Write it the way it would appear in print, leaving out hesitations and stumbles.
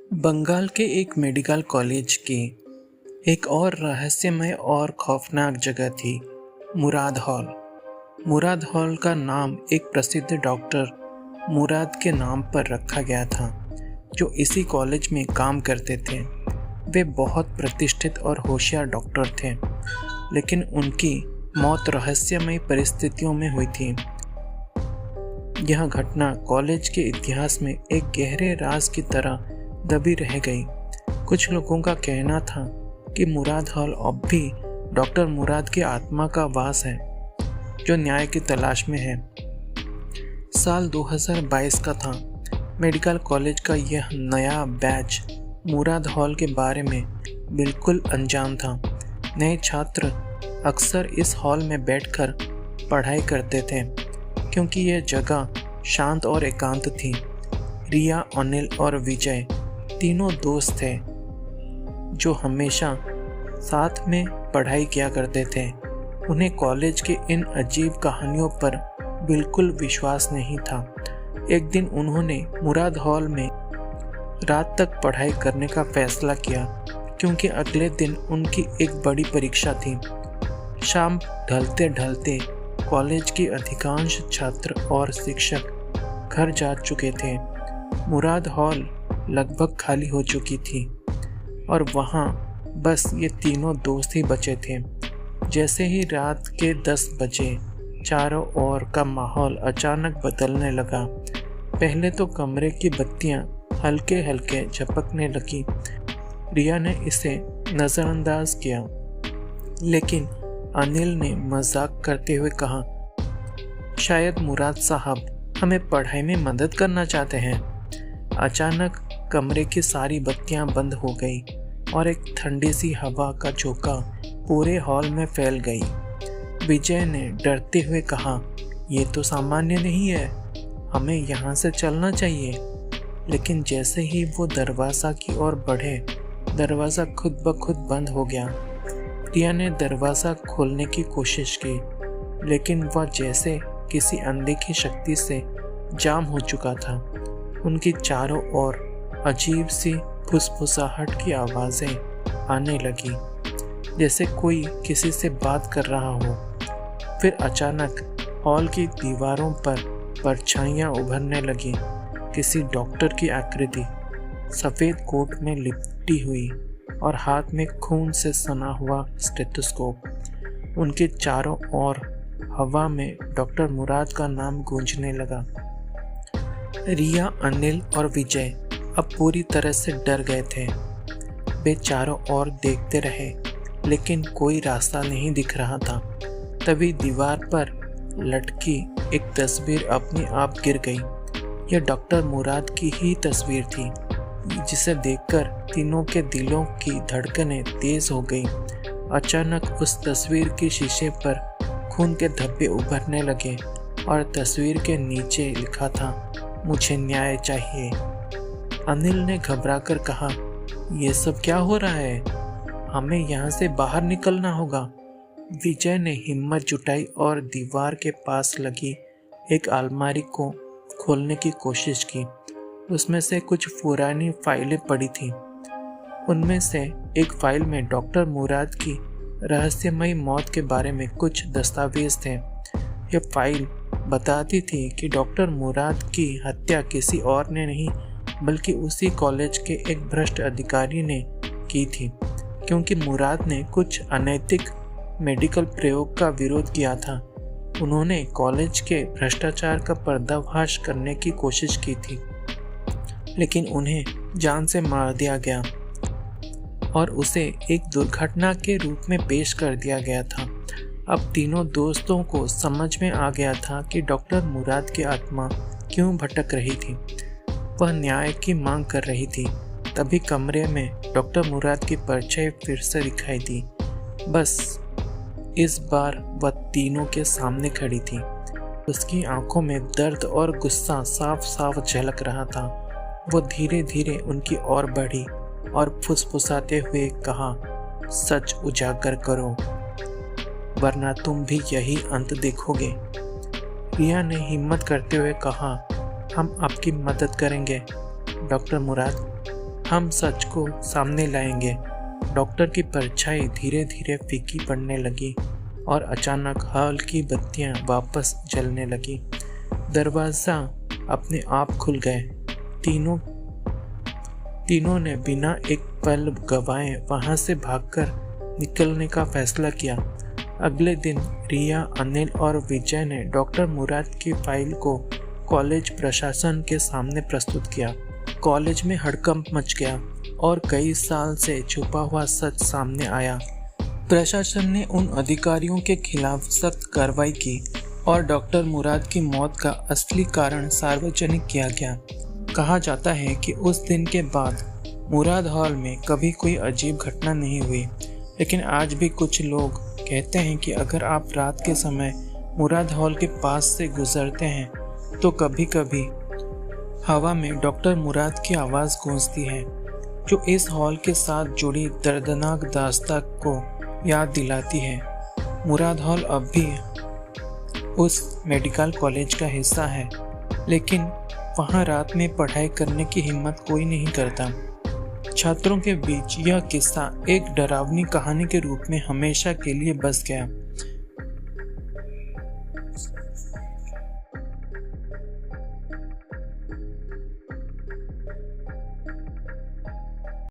बंगाल के एक medical college की एक और रहस्यमय और खौफनाक जगह थी, मुराद हॉल। मुराद हॉल का नाम एक प्रसिद्ध डॉक्टर मुराद के नाम पर रखा गया था, जो इसी कॉलेज में काम करते थे। वे बहुत प्रतिष्ठित और होशियार डॉक्टर थे, लेकिन उनकी मौत रहस्यमय परिस्थितियों में हुई थी। यह घटना कॉलेज के इतिहास में एक गहरे राज की तरह दबी रह गई। कुछ लोगों का कहना था कि मुराद हॉल अब भी डॉक्टर मुराद की आत्मा का वास है, जो न्याय की तलाश में है। साल 2022 का था। मेडिकल कॉलेज का यह नया बैच मुराद हॉल के बारे में बिल्कुल अनजान था। नए छात्र अक्सर इस हॉल में बैठकर पढ़ाई करते थे, क्योंकि यह जगह शांत और एकांत थी। रिया, अनिल और विजय तीनों दोस्त थे, जो हमेशा साथ में पढ़ाई किया करते थे। उन्हें कॉलेज के इन अजीब कहानियों पर बिल्कुल विश्वास नहीं था। एक दिन उन्होंने मुराद हॉल में रात तक पढ़ाई करने का फैसला किया, क्योंकि अगले दिन उनकी एक बड़ी परीक्षा थी। शाम ढलते ढलते कॉलेज के अधिकांश छात्र और शिक्षक घर जा चुके थे। मुराद हॉल लगभग खाली हो चुकी थी और वहाँ बस ये तीनों दोस्त ही बचे थे। जैसे ही रात के 10 बजे चारों ओर का माहौल अचानक बदलने लगा। पहले तो कमरे की बत्तियां हल्के हल्के झपकने लगी। रिया ने इसे नज़रअंदाज किया, लेकिन अनिल ने मजाक करते हुए कहा, शायद मुराद साहब हमें पढ़ाई में मदद करना चाहते हैं। अचानक कमरे की सारी बत्तियां बंद हो गई और एक ठंडी सी हवा का झोंका पूरे हॉल में फैल गई। विजय ने डरते हुए कहा, ये तो सामान्य नहीं है, हमें यहाँ से चलना चाहिए। लेकिन जैसे ही वो दरवाज़ा की ओर बढ़े, दरवाज़ा खुद ब खुद बंद हो गया। रिया ने दरवाज़ा खोलने की कोशिश की, लेकिन वह जैसे किसी अनदेखी शक्ति से जाम हो चुका था। उनकी चारों ओर अजीब सी फुसफुसाहट की आवाज़ें आने लगी, जैसे कोई किसी से बात कर रहा हो। फिर अचानक हॉल की दीवारों पर परछाइयाँ उभरने लगी। किसी डॉक्टर की आकृति सफ़ेद कोट में लिपटी हुई और हाथ में खून से सना हुआ स्टेथोस्कोप। उनके चारों ओर हवा में डॉक्टर मुराद का नाम गूंजने लगा। रिया, अनिल और विजय अब पूरी तरह से डर गए थे। वे चारों ओर देखते रहे, लेकिन कोई रास्ता नहीं दिख रहा था। तभी दीवार पर लटकी एक तस्वीर अपने आप गिर गई। यह डॉक्टर मुराद की ही तस्वीर थी, जिसे देखकर तीनों के दिलों की धड़कनें तेज हो गई। अचानक उस तस्वीर के शीशे पर खून के धब्बे उभरने लगे और तस्वीर के नीचे लिखा था, मुझे न्याय चाहिए। अनिल ने घबराकर कहा, यह सब क्या हो रहा है? हमें यहाँ से बाहर निकलना होगा। विजय ने हिम्मत जुटाई और दीवार के पास लगी एक अलमारी को खोलने की कोशिश की। उसमें से कुछ पुरानी फाइलें पड़ी थीं। उनमें से एक फाइल में डॉक्टर मुराद की रहस्यमयी मौत के बारे में कुछ दस्तावेज थे। यह फाइल बताती थी कि डॉक्टर मुराद की हत्या किसी और ने नहीं, बल्कि उसी कॉलेज के एक भ्रष्ट अधिकारी ने की थी, क्योंकि मुराद ने कुछ अनैतिक मेडिकल प्रयोग का विरोध किया था। उन्होंने कॉलेज के भ्रष्टाचार का पर्दाफाश करने की कोशिश की थी, लेकिन उन्हें जान से मार दिया गया और उसे एक दुर्घटना के रूप में पेश कर दिया गया था। अब तीनों दोस्तों को समझ में आ गया था कि डॉक्टर मुराद की आत्मा क्यों भटक रही थी। वह न्याय की मांग कर रही थी। तभी कमरे में डॉक्टर मुराद की परछाई फिर से दिखाई दी। बस इस बार वह तीनों के सामने खड़ी थी। उसकी आंखों में दर्द और गुस्सा साफ साफ झलक रहा था। वो धीरे धीरे उनकी ओर बढ़ी और फुसफुसाते हुए कहा, सच उजागर करो, वरना तुम भी यही अंत देखोगे। रिया ने हिम्मत करते हुए कहा, हम आपकी मदद करेंगे डॉक्टर मुराद। हम सच को सामने लाएंगे। डॉक्टर की परछाई धीरे धीरे फीकी पड़ने लगी और अचानक हॉल की बत्तियां वापस जलने लगी। दरवाजा अपने आप खुल गए। तीनों ने बिना एक पल गवाए वहां से भागकर निकलने का फैसला किया। अगले दिन रिया, अनिल और विजय ने डॉक्टर मुराद की फाइल को कॉलेज प्रशासन के सामने प्रस्तुत किया। कॉलेज में हड़कंप मच गया और कई साल से छुपा हुआ सच सामने आया। प्रशासन ने उन अधिकारियों के खिलाफ सख्त कार्रवाई की और डॉक्टर मुराद की मौत का असली कारण सार्वजनिक किया गया। कहा जाता है कि उस दिन के बाद मुराद हॉल में कभी कोई अजीब घटना नहीं हुई, लेकिन आज भी कुछ लोग कहते हैं कि अगर आप रात के समय मुराद हॉल के पास से गुजरते हैं तो कभी कभी हवा में डॉक्टर मुराद की आवाज़ गूंजती है, जो इस हॉल के साथ जुड़ी दर्दनाक दास्तां को याद दिलाती है। मुराद हॉल अब भी उस मेडिकल कॉलेज का हिस्सा है, लेकिन वहाँ रात में पढ़ाई करने की हिम्मत कोई नहीं करता। छात्रों के बीच यह किस्सा एक डरावनी कहानी के रूप में हमेशा के लिए बस गया।